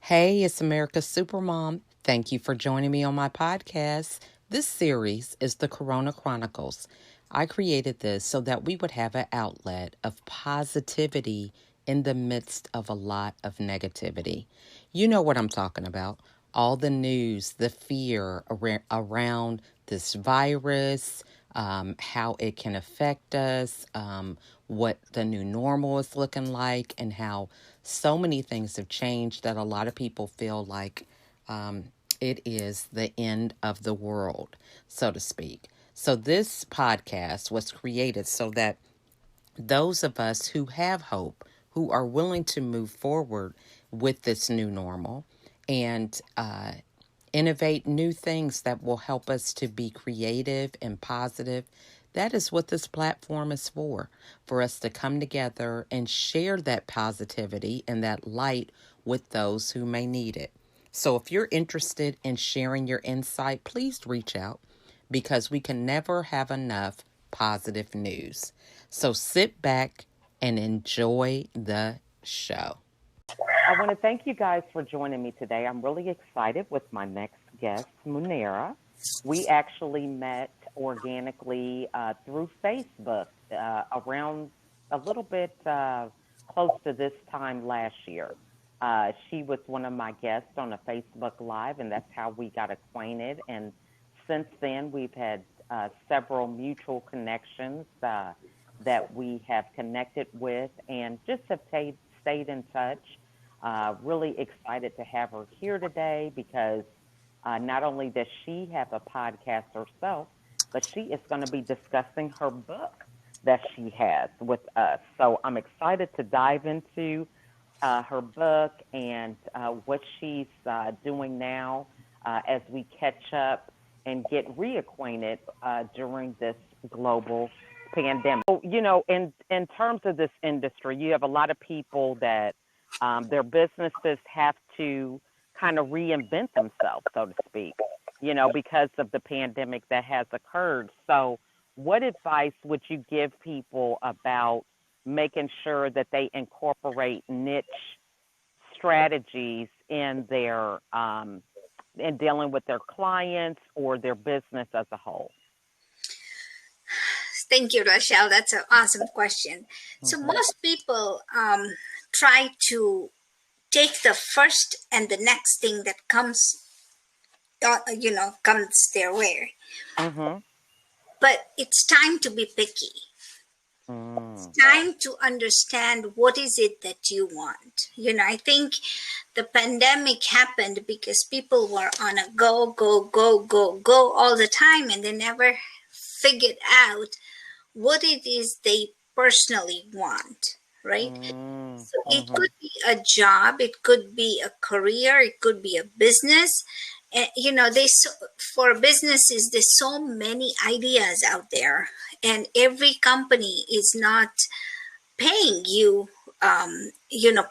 Hey, it's America's Supermom. Thank you for joining me on my podcast. This series is the Corona Chronicles. I created this so that we would have an outlet of positivity in the midst of a lot of negativity. You know what I'm talking about. All the news, the fear around this virus, how it can affect us, what the new normal is looking like, and how so many things have changed that a lot of people feel like um, it is the end of the world, so to speak. So, this podcast was created so that those of us who have hope, who are willing to move forward with this new normal and innovate new things that will help us to be creative and positive. That is what this platform is for us to come together and share that positivity and that light with those who may need it. So if you're interested in sharing your insight, please reach out because we can never have enough positive news. So sit back and enjoy the show. I want to thank you guys for joining me today. I'm really excited with my next guest, Munira. We actually met organically through Facebook around a little bit close to this time last year. She was one of my guests on a Facebook Live, and that's how we got acquainted. And since then, we've had several mutual connections that we have connected with and just have stayed in touch. Really excited to have her here today because not only does she have a podcast herself, but she is going to be discussing her book that she has with us. So I'm excited to dive into her book and what she's doing now as we catch up and get reacquainted during this global pandemic. So, in terms of this industry, you have a lot of people that their businesses have to kind of reinvent themselves, so to speak, because of the pandemic that has occurred. So, what advice would you give people about making sure that they incorporate niche strategies in their in dealing with their clients or their business as a whole? Thank you, Rochelle. That's an awesome question. So most people try to take the first and the next thing that comes, comes their way. Mm-hmm. But it's time to be picky. It's time to understand what is it that you want. I think the pandemic happened because people were on a go, go, go, go, go all the time, and they never figured out what it is they personally want, right? So it could be a job, it could be a career, it could be a business. And, for businesses, there's so many ideas out there, and every company is not paying you,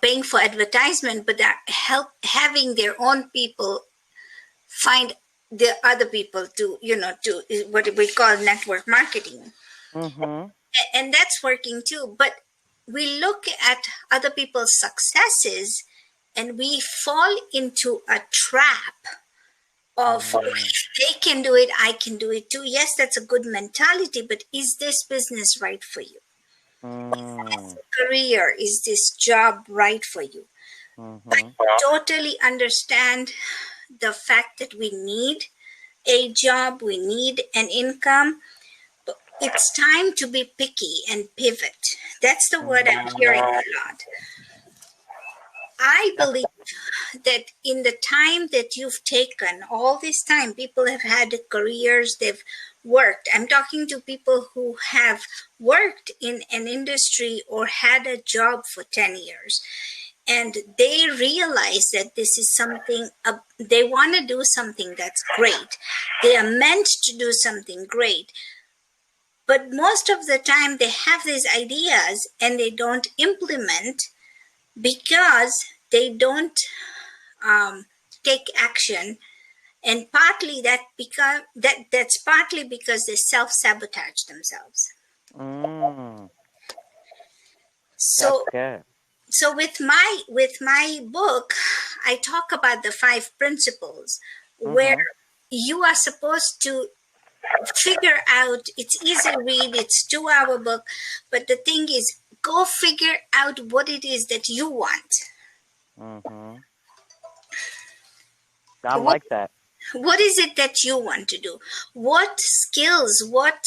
paying for advertisement, but they're having their own people find the other people to what we call network marketing. And that's working too. But we look at other people's successes and we fall into a trap of they can do it, I can do it too. Yes, that's a good mentality, but is this business right for you? Is this career, is this job right for you? I totally understand the fact that we need a job, we need an income. It's time to be picky and pivot. That's the word I'm hearing a lot. I believe that in the time that you've taken, all this time, people have had careers, they've worked. I'm talking to people who have worked in an industry or had a job for 10 years. And they realize that this is something, they want to do something that's great. They are meant to do something great. But most of the time they have these ideas and they don't implement because they don't take action. And partly that's partly because they self-sabotage themselves. So with my book, I talk about the 5 principles where you are supposed to figure out. It's easy read, it's 2-hour book, but the thing is, go figure out what it is that you want. I like that. What is it that you want to do? What skills, what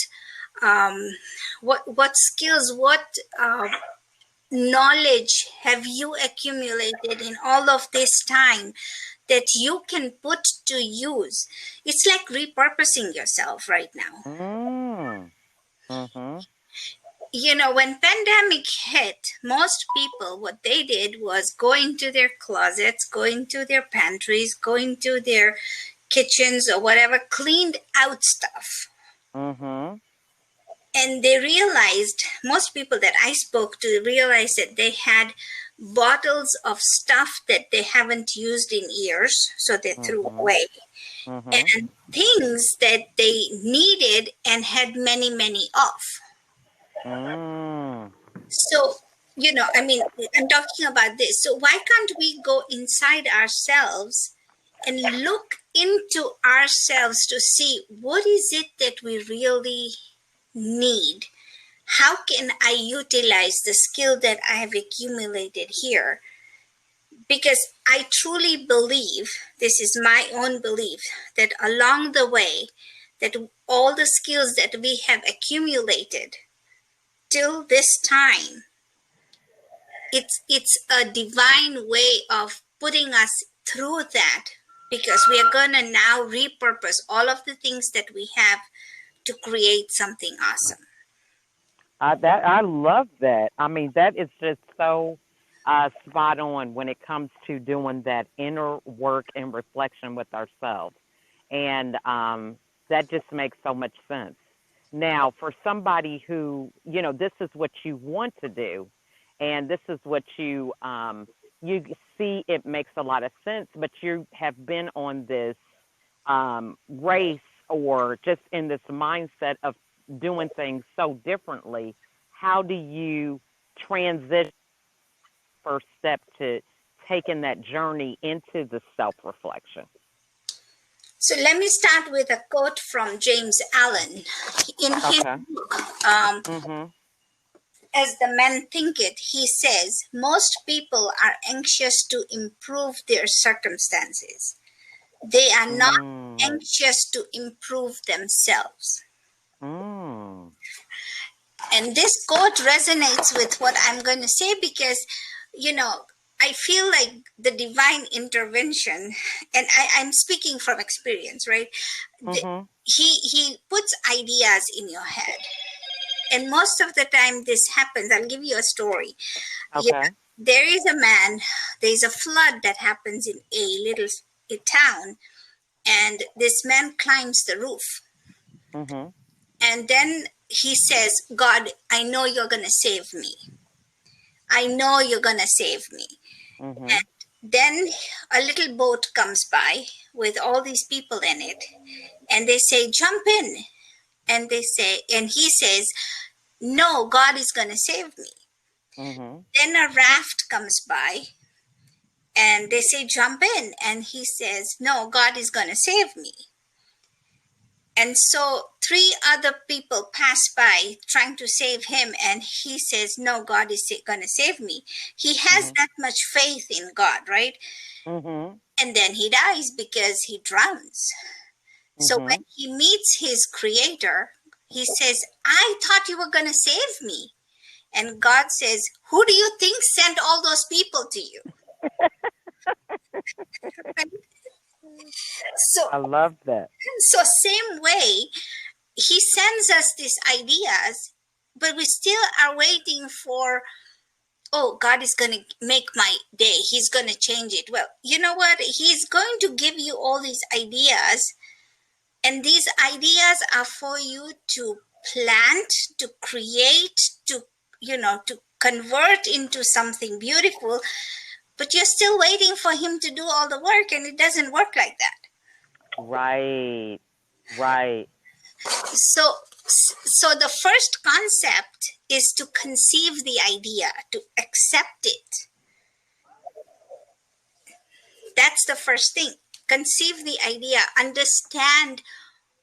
skills, what knowledge have you accumulated in all of this time that you can put to use? It's like repurposing yourself right now. You know, when pandemic hit, most people, what they did was go into their closets, go into their pantries, go into their kitchens or whatever, cleaned out stuff. And they realized, most people that I spoke to realized that they had bottles of stuff that they haven't used in years, so they threw away. And things that they needed and had many, many of. So, you know, I mean, I'm talking about this. So why can't we go inside ourselves and look into ourselves to see what is it that we really need? How can I utilize the skill that I have accumulated here? Because I truly believe, this is my own belief, that along the way, that all the skills that we have accumulated till this time, it's a divine way of putting us through that, because we are going to now repurpose all of the things that we have to create something awesome. I love that. I mean, that is just so spot on when it comes to doing that inner work and reflection with ourselves. And that just makes so much sense. Now, for somebody who, you know, this is what you want to do, and this is what you see, it makes a lot of sense, but you have been on this race or just in this mindset of doing things so differently. How do you transition first step to taking that journey into the self-reflection? So let me start with a quote from James Allen. In his book, As the Men Think It, he says, most people are anxious to improve their circumstances. They are not anxious to improve themselves. And this quote resonates with what I'm going to say because, you know, I feel like the divine intervention, and I'm speaking from experience, right? He puts ideas in your head. And most of the time this happens. I'll give you a story. Yeah, there is a man, there's a flood that happens in a town, and this man climbs the roof. And then he says, God, I know you're going to save me. I know you're going to save me. And then a little boat comes by with all these people in it, and they say, jump in. And they say, and he says, no, God is going to save me. Then a raft comes by, and they say, jump in. And he says, no, God is going to save me. And so 3 other people pass by trying to save him, and he says, no, God is going to save me. He has that much faith in God, right? And then he dies because he drowns. So when he meets his creator, he says, I thought you were going to save me. And God says, who do you think sent all those people to you? So I love that. So same way, he sends us these ideas, but we still are waiting for, oh, God is going to make my day. He's going to change it. Well, you know what? He's going to give you all these ideas, and these ideas are for you to plant, to create, to, you know, to convert into something beautiful, but you're still waiting for him to do all the work, and it doesn't work like that. Right. So the first concept is to conceive the idea, to accept it. that's the first thing. Conceive the idea, understand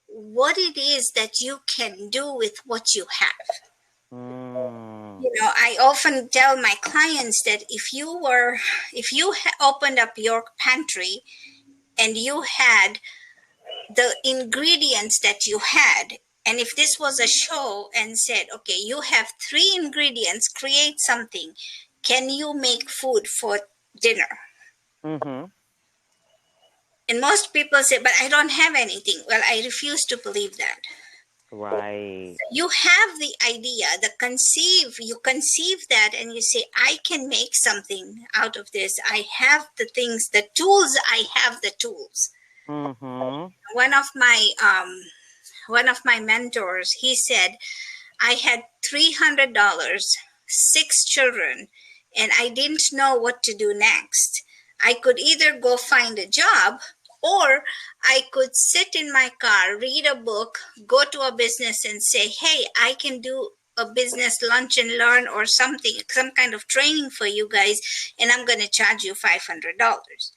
what it is that you can do with what you have. I often tell my clients that if you opened up your pantry and you had the ingredients that you had, and if this was a show and said, okay, you have 3 ingredients, create something, can you make food for dinner? And most people say, but I don't have anything. Well, I refuse to believe that. Right. You have the idea, you conceive that, and you say, I can make something out of this. I have the things, the tools, I have the tools. One of my mentors, he said, I had $300, 6 children, and I didn't know what to do next. I could either go find a job, or I could sit in my car, read a book, go to a business and say, hey, I can do a business lunch and learn or something, some kind of training for you guys, and I'm going to charge you $500.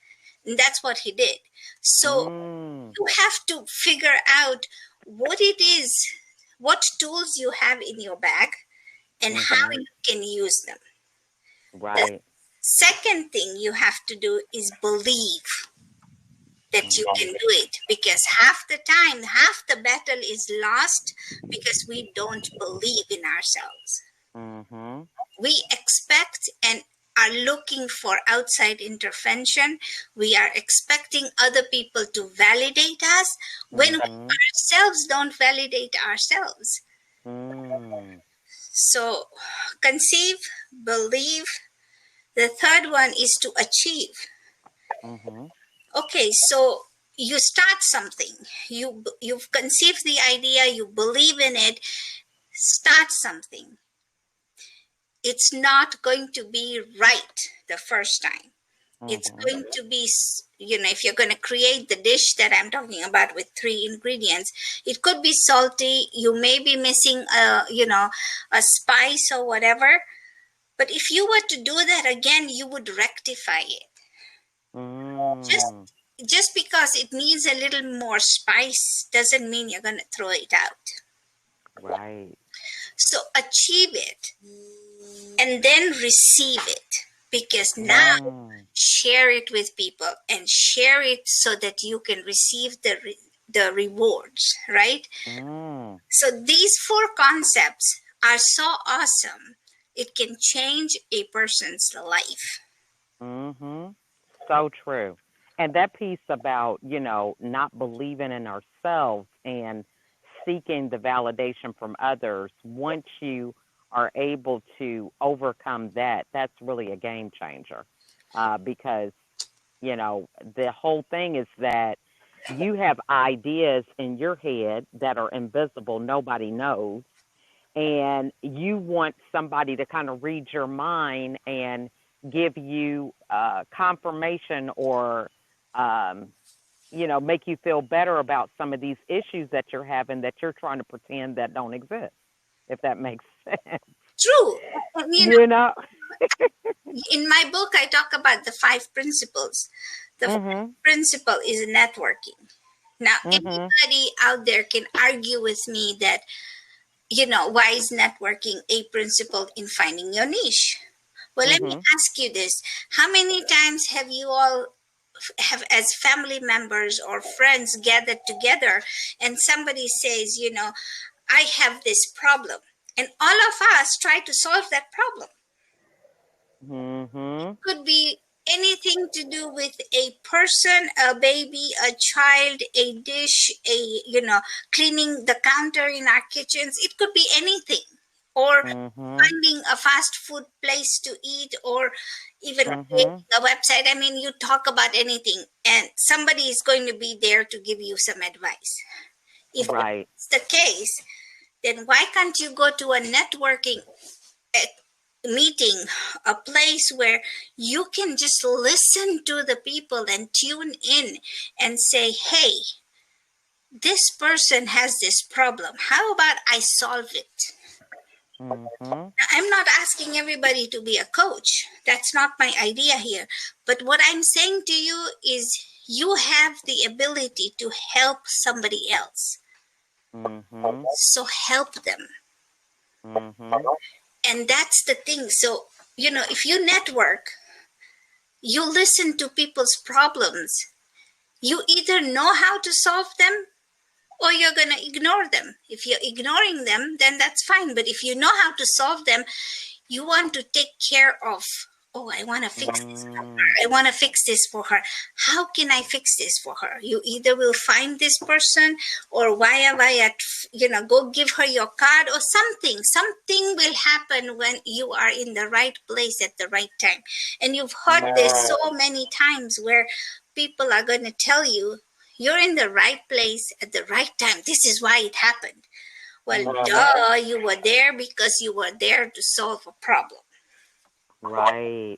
And that's what he did. So you have to figure out what it is, what tools you have in your bag, and how you can use them. Right. The second thing you have to do is believe that you can do it, because half the battle is lost because we don't believe in ourselves. We expect and are looking for outside intervention. We are expecting other people to validate us when we ourselves don't validate ourselves. So conceive, believe. The third one is to achieve. Okay, so you start something. You've conceived the idea, you believe in it, start something. It's not going to be right the first time. It's going to be, if you're going to create the dish that I'm talking about with 3 ingredients, it could be salty. You may be missing a spice or whatever. But if you were to do that again, you would rectify it. Just because it needs a little more spice doesn't mean you're going to throw it out. Right. So achieve it and then receive it, because now share it with people and share it so that you can receive the rewards, right? So these 4 concepts are so awesome. It can change a person's life. So true. And that piece about, not believing in ourselves and seeking the validation from others, once you are able to overcome that, that's really a game changer. Because, the whole thing is that you have ideas in your head that are invisible, nobody knows, and you want somebody to kind of read your mind and give you confirmation or, make you feel better about some of these issues that you're having that you're trying to pretend that don't exist, if that makes sense. True. In my book, I talk about the 5 principles. The first principle is networking. Now, anybody out there can argue with me that, why is networking a principle in finding your niche? Well, let me ask you this. How many times have you all as family members or friends gathered together and somebody says, I have this problem, and all of us try to solve that problem? It could be anything to do with a person, a baby, a child, a dish, cleaning the counter in our kitchens. It could be anything. Or finding a fast food place to eat, or even a website. I mean, you talk about anything, and somebody is going to be there to give you some advice. If that's the case, then why can't you go to a networking meeting, a place where you can just listen to the people and tune in and say, hey, this person has this problem. How about I solve it? Mm-hmm. I'm not asking everybody to be a coach. That's not my idea here. But what I'm saying to you is you have the ability to help somebody else. Mm-hmm. So help them. Mm-hmm. And that's the thing. So, if you network, you listen to people's problems, you either know how to solve them or you're going to ignore them. If you're ignoring them, then that's fine. But if you know how to solve them, you want to take care of, oh, I want to fix this for her. I want to fix this for her. How can I fix this for her? You either will find this person or via, go give her your card or something. Something will happen when you are in the right place at the right time. And you've heard this so many times where people are going to tell you, you're in the right place at the right time. This is why it happened. Well, duh, you were there because you were there to solve a problem. Right.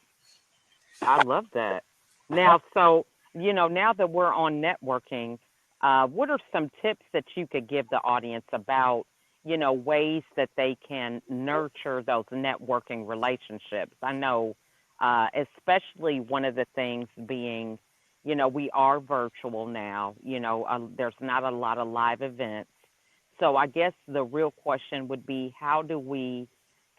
I love that. Now, so, now that we're on networking, what are some tips that you could give the audience about, ways that they can nurture those networking relationships? I know, especially one of the things being, we are virtual now, there's not a lot of live events. So I guess the real question would be, how do we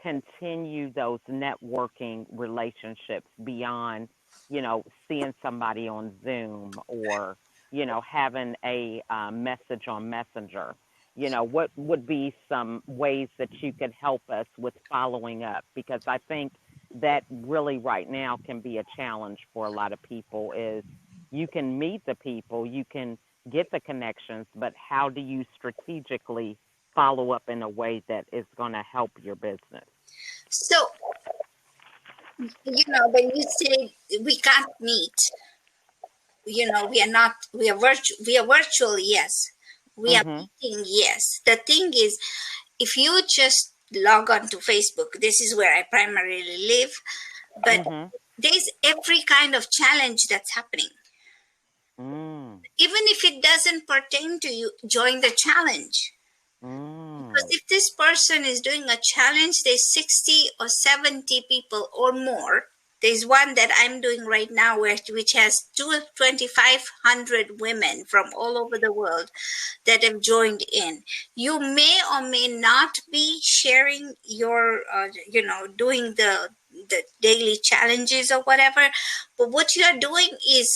continue those networking relationships beyond, seeing somebody on Zoom or, having a message on Messenger? What would be some ways that you could help us with following up? Because I think that really right now can be a challenge for a lot of people is you can meet the people, you can get the connections, but how do you strategically follow up in a way that is going to help your business? So, when you say we can't meet, we are virtual, yes. We are Mhm. meeting, yes. The thing is, if you just log on to Facebook, this is where I primarily live, but Mhm. there's every kind of challenge that's happening. Mm. Even if it doesn't pertain to you, join the challenge. Because Mm. if this person is doing a challenge, there's 60 or 70 people or more. There's one that I'm doing right now which has 2,500 women from all over the world that have joined in. You may or may not be sharing your, doing the daily challenges or whatever, but what you're doing is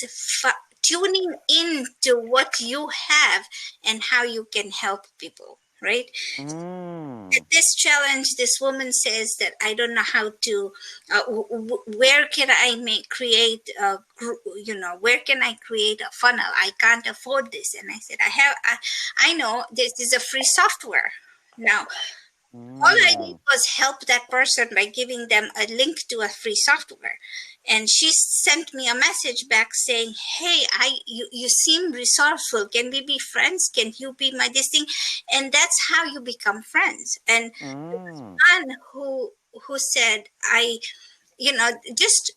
tuning in to what you have and how you can help people, right? At Mm. this challenge, this woman says that I don't know how to, where can I create a where can I create a funnel? I can't afford this. And I said, I know this is a free software. Now, all I did Mm. was help that person by giving them a link to a free software. And she sent me a message back saying, hey, you seem resourceful. Can we be friends? Can you be my this thing? And that's how you become friends. And Mm. one who said, I, just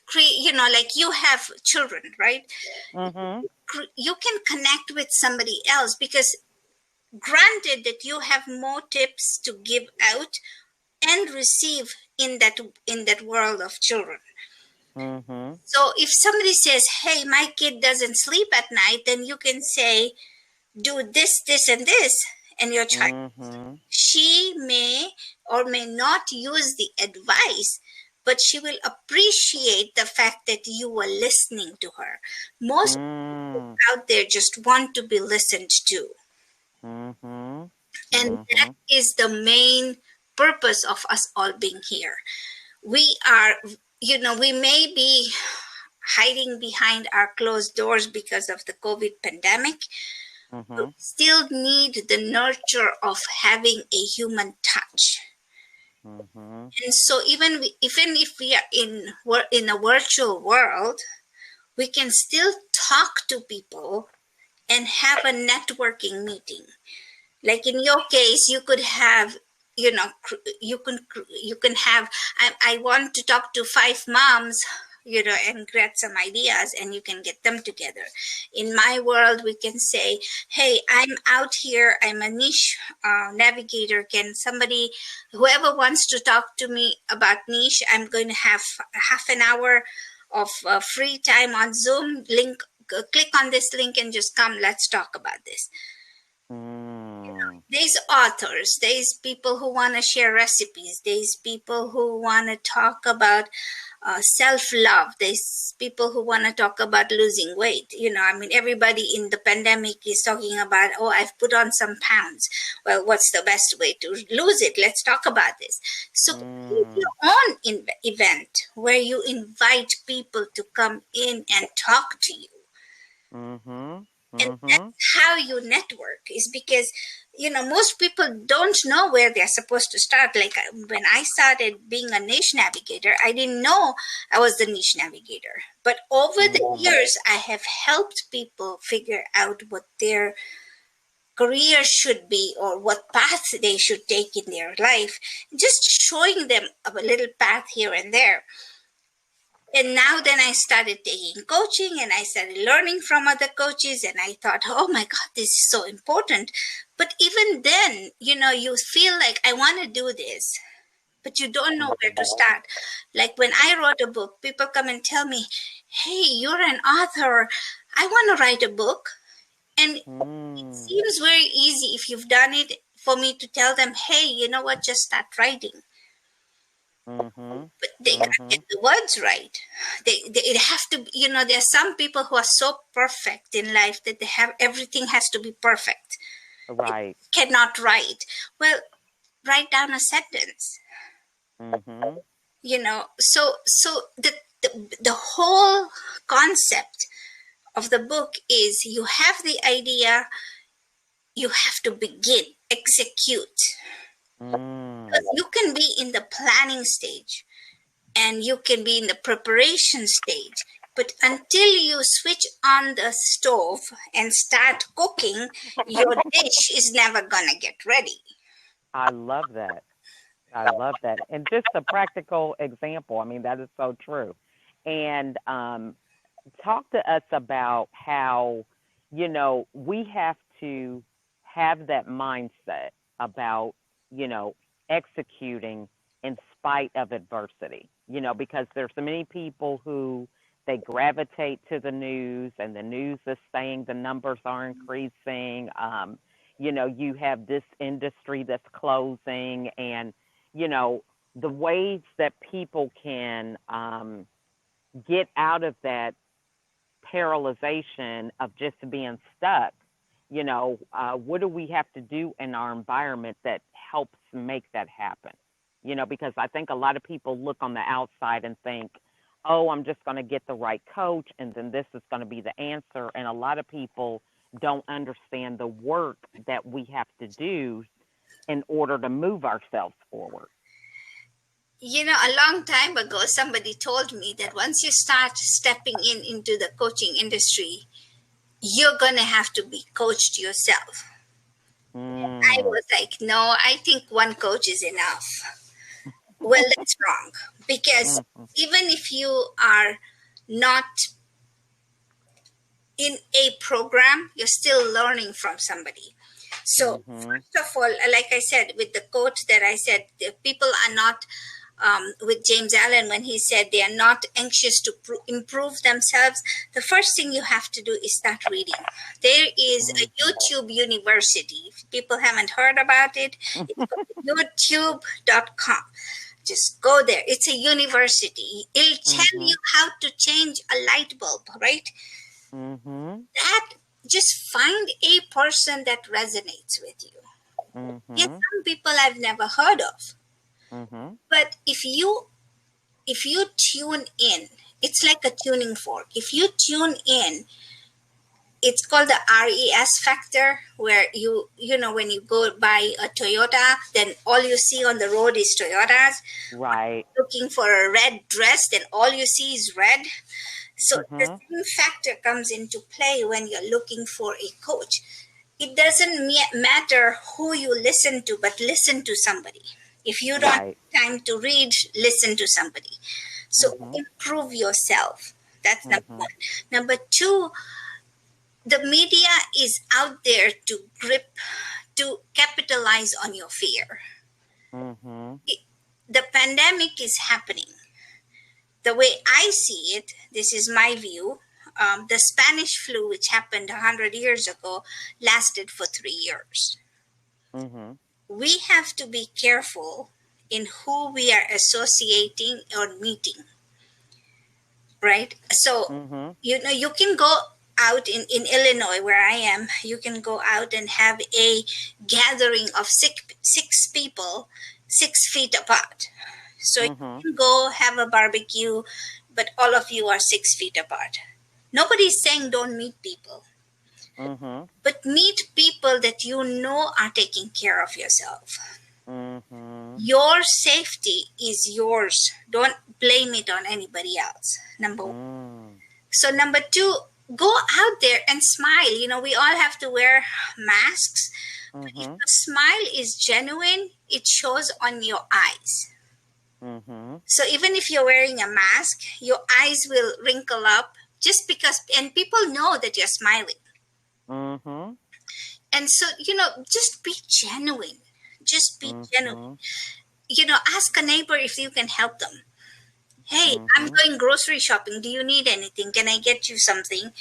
create, like you have children, right? Mhm. You can connect with somebody else because granted that you have more tips to give out and receive in that world of children. Mhm. So if somebody says, hey, my kid doesn't sleep at night, then you can say, do this and this, and your child, Mhm. she may or may not use the advice, but she will appreciate the fact that you were listening to her. Most Mm. out there just want to be listened to. Mhm. And that Mhm. is the main purpose of us all being here. We are, we may be hiding behind our closed doors because of the COVID pandemic, but we Mhm. still need the nurture of having a human touch. Mhm. And so even if we are in a virtual world, we can still talk to people and have a networking meeting. Like in your case, you could have, you can have, I want to talk to 5 moms and get some ideas, and you can get them together. In my world, we can say, hey, I'm out here, I'm a niche navigator. Can somebody, whoever wants to talk to me about niche, I'm going to have half an hour of free time on Zoom. Click on this link and just come, let's talk about this. There's authors, there's people who want to share recipes, there's people who want to talk about self-love, there's people who want to talk about losing weight. Everybody in the pandemic is talking about, oh, I've put on some pounds. Well, what's the best way to lose it? Let's talk about this. So create your own event where you invite people to come in and talk to you. And that's how you network, is because, most people don't know where they're supposed to start. Like when I started being a niche navigator, I didn't know I was the niche navigator. But over the years, I have helped people figure out what their career should be or what path they should take in their life, just showing them a little path here and there. And now then I started taking coaching and I started learning from other coaches, and I thought, oh my God, this is so important. But even then, you feel like I want to do this, but you don't know where to start. Like when I wrote a book, people come and tell me, hey, you're an author, I want to write a book. And it seems very easy if you've done it for me to tell them, hey, you know what, just start writing. But they gotta get the words right. It have to, there are some people who are so perfect in life that everything has to be perfect. Right. They cannot write. Well, write down a sentence. So the whole concept of the book is, you have the idea, you have to begin, execute. Because you can be in the planning stage and you can be in the preparation stage, but until you switch on the stove and start cooking, your dish is never gonna get ready. I love that. I love that. And just a practical example, that is so true. And talk to us about how, we have to have that mindset about, executing in spite of adversity, because there's so many people who they gravitate to the news, and the news is saying the numbers are increasing. You have this industry that's closing, and, the ways that people can get out of that paralyzation of just being stuck. What do we have to do in our environment that helps make that happen? Because I think a lot of people look on the outside and think, oh, I'm just going to get the right coach and then this is going to be the answer. And a lot of people don't understand the work that we have to do in order to move ourselves forward. A long time ago, somebody told me that once you start stepping into the coaching industry, you're going to have to be coached yourself. I was like, no, I think one coach is enough. Well, that's wrong. Because even if you are not in a program, you're still learning from somebody. So first of all, like I said, with the quote that I said, the people are not, with James Allen, when he said they are not anxious to improve themselves, the first thing you have to do is start reading. There is a YouTube university. If people haven't heard about it, it's youtube.com. Just go there. It's a university. It'll tell you how to change a light bulb, right? That, just find a person that resonates with you. Yes, some people I've never heard of. But if you tune in, it's like a tuning fork. If you tune in, it's called the RES factor, where when you go buy a Toyota, then all you see on the road is Toyotas. Right. Looking for a red dress, then all you see is red. So the same factor comes into play when you're looking for a coach. It doesn't matter who you listen to, but listen to somebody. If you don't have time to read, listen to somebody. So improve yourself. That's number one. Number two, the media is out there to capitalize on your fear. The pandemic is happening. The way I see it, this is my view, the Spanish flu, which happened 100 years ago, lasted for 3 years. We have to be careful in who we are associating or meeting, right? So, you can go out in Illinois, where I am, you can go out and have a gathering of six people 6 feet apart. So you can go have a barbecue, but all of you are 6 feet apart. Nobody's saying don't meet people. But meet people that you know are taking care of yourself. Your safety is yours. Don't blame it on anybody else. Number one. So number two, go out there and smile. You know, we all have to wear masks. But if the smile is genuine, it shows on your eyes. So even if you're wearing a mask, your eyes will wrinkle up just because, and people know that you're smiling. And so, you know, just be genuine. Just be genuine. You know, ask a neighbor if you can help them. Hey, I'm going grocery shopping. Do you need anything? Can I get you something?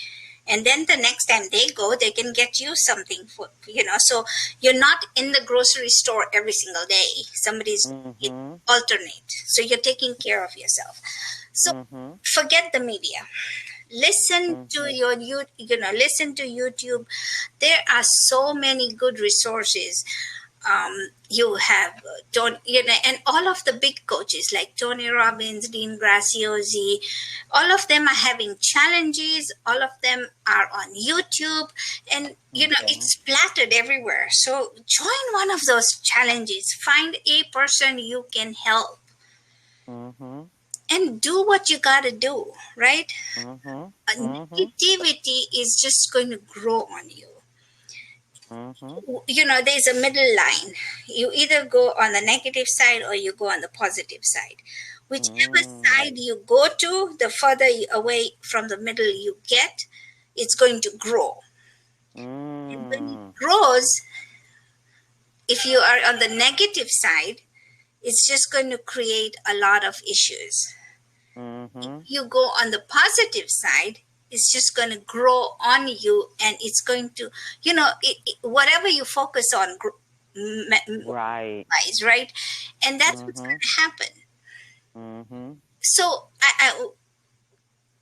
And then the next time they go, they can get you something for, you know. So you're not in the grocery store every single day. Somebody's alternate. So you're taking care of yourself. So forget the media. Listen to listen to YouTube. There are so many good resources. You have and all of the big coaches like Tony Robbins, Dean Graziosi, all of them are having challenges. All of them are on YouTube, and it's splattered everywhere. So join one of those challenges. Find a person you can help, and do what you got to do. Right? Negativity is just going to grow on you. You know, there's a middle line. You either go on the negative side or you go on the positive side. Whichever side you go to, the further away from the middle you get, it's going to grow. And when it grows, if you are on the negative side, it's just going to create a lot of issues. If you go on the positive side, it's just going to grow on you, and it's going to, whatever you focus on, right? And that's what's going to happen. So I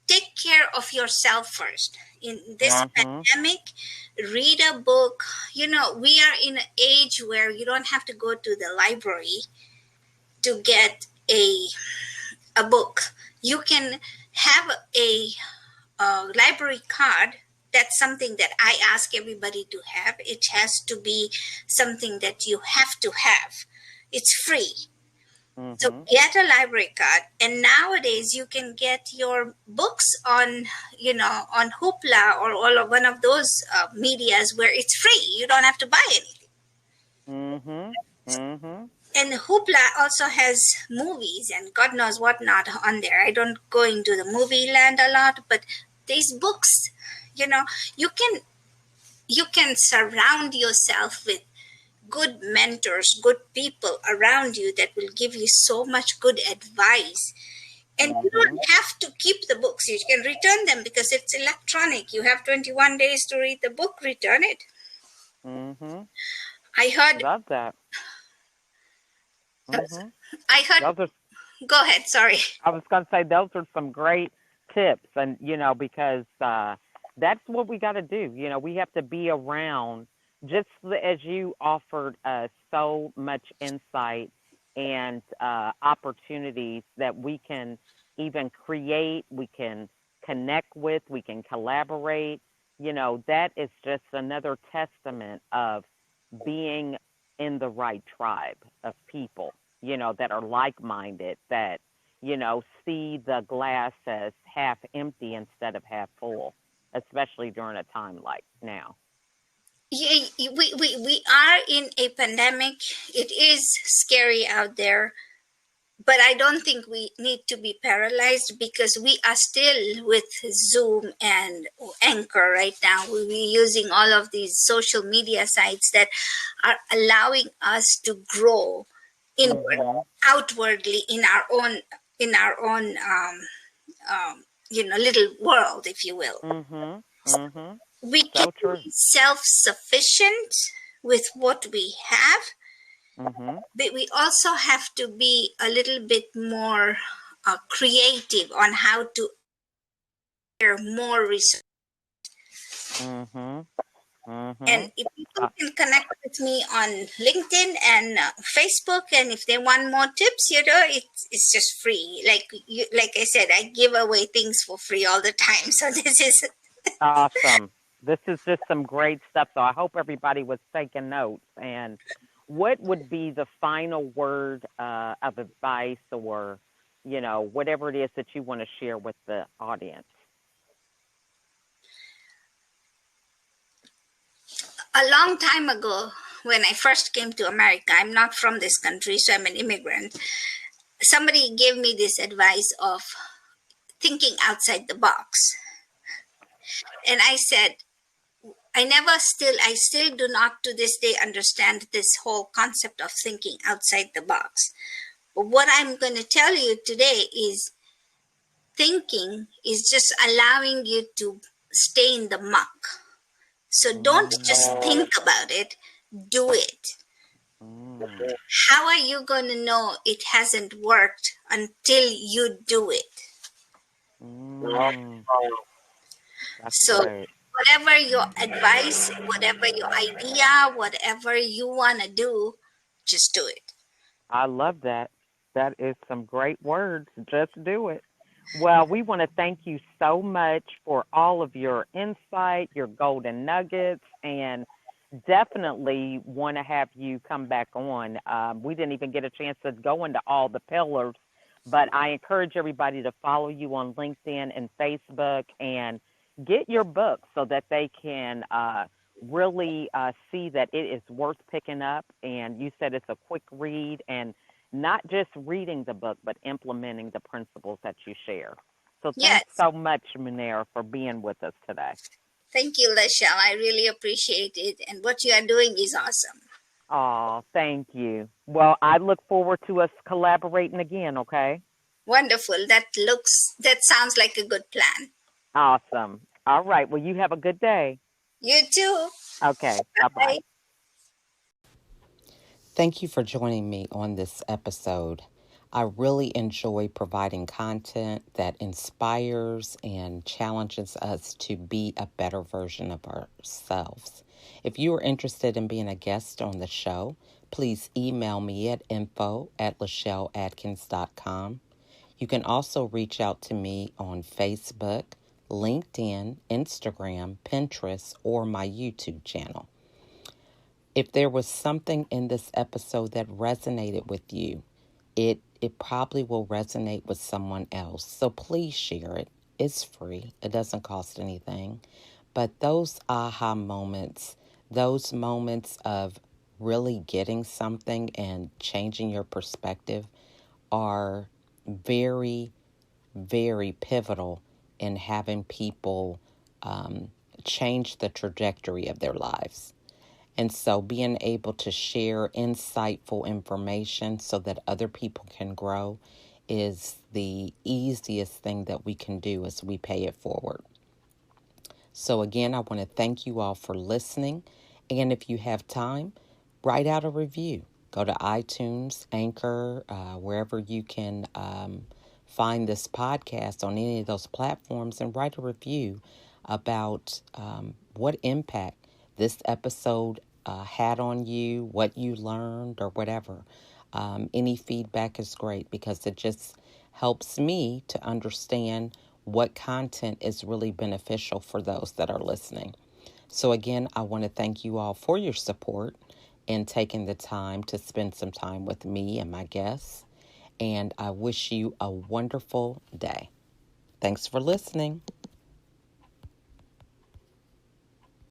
take care of yourself first. In this pandemic, read a book. You know, we are in an age where you don't have to go to the library to get a book. You can have a library card. That's something that I ask everybody to have. It has to be something that you have to have. It's free. So get a library card. And nowadays you can get your books on, on Hoopla or all of one of those medias where it's free. You don't have to buy anything. And Hoopla also has movies and God knows what not on there. I don't go into the movie land a lot, but these books, you can surround yourself with good mentors, good people around you that will give you so much good advice. And you don't have to keep the books. You can return them because it's electronic. You have 21 days to read the book, return it. I heard... Love that. Go ahead, sorry. I was going to say those are some great tips, and because that's what we got to do. We have to be around, just as you offered so much insight and opportunities that we can even create, we can connect with, we can collaborate. That is just another testament of being in the right tribe of people, that are like-minded, that, see the glass as half empty instead of half full, especially during a time like now. Yeah, we are in a pandemic. It is scary out there, but I don't think we need to be paralyzed, because we are still with Zoom and Anchor right now. We're using all of these social media sites that are allowing us to grow inward, outwardly in our own little world, if you will. We So can true. be self-sufficient with what we have, but we also have to be a little bit more creative on how to share more resources. And if people can connect with me on LinkedIn and Facebook, and if they want more tips, it's just free. Like I said, I give away things for free all the time. So this is Awesome. This is just some great stuff. So I hope everybody was taking notes. And what would be the final word of advice, or, whatever it is that you want to share with the audience? a long time ago, when I first came to America. I'm not from this country, so I'm an immigrant. Somebody gave me this advice of thinking outside the box. And I said, I still do not to this day understand this whole concept of thinking outside the box. But what I'm going to tell you today is thinking is just allowing you to stay in the muck. So don't just think about it, do it. How are you going to know it hasn't worked until you do it? So Great. whatever your advice, whatever your idea, whatever you want to do, just do it. I love that. That is some great words. Just do it. Well, we want to thank you so much for all of your insight, your golden nuggets, and definitely want to have you come back on. We didn't even get a chance to go into all the pillars, but I encourage everybody to follow you on LinkedIn and Facebook and get your book so that they can really see that it is worth picking up. And you said it's a quick read, and not just reading the book, but implementing the principles that you share. So thanks so much, Munira, for being with us today. Thank you, Lachelle. I really appreciate it. And what you are doing is awesome. Oh, thank you. Well, I look forward to us collaborating again, okay? Wonderful. That sounds like a good plan. Awesome. All right. Well, you have a good day. You too. Okay. Bye-bye. Thank you for joining me on this episode. I really enjoy providing content that inspires and challenges us to be a better version of ourselves. If you are interested in being a guest on the show, please email me at info@LachelleAtkins.com. You can also reach out to me on Facebook, LinkedIn, Instagram, Pinterest, or my YouTube channel. If there was something in this episode that resonated with you, it probably will resonate with someone else. So please share it. It's free. It doesn't cost anything. But those aha moments, those moments of really getting something and changing your perspective are very, very pivotal in having people change the trajectory of their lives. And so being able to share insightful information so that other people can grow is the easiest thing that we can do as we pay it forward. So again, I want to thank you all for listening. And if you have time, write out a review. Go to iTunes, Anchor, wherever you can find this podcast on any of those platforms, and write a review about what impact this episode had on you, what you learned, or whatever. Any feedback is great because it just helps me to understand what content is really beneficial for those that are listening. So again, I want to thank you all for your support and taking the time to spend some time with me and my guests. And I wish you a wonderful day. Thanks for listening.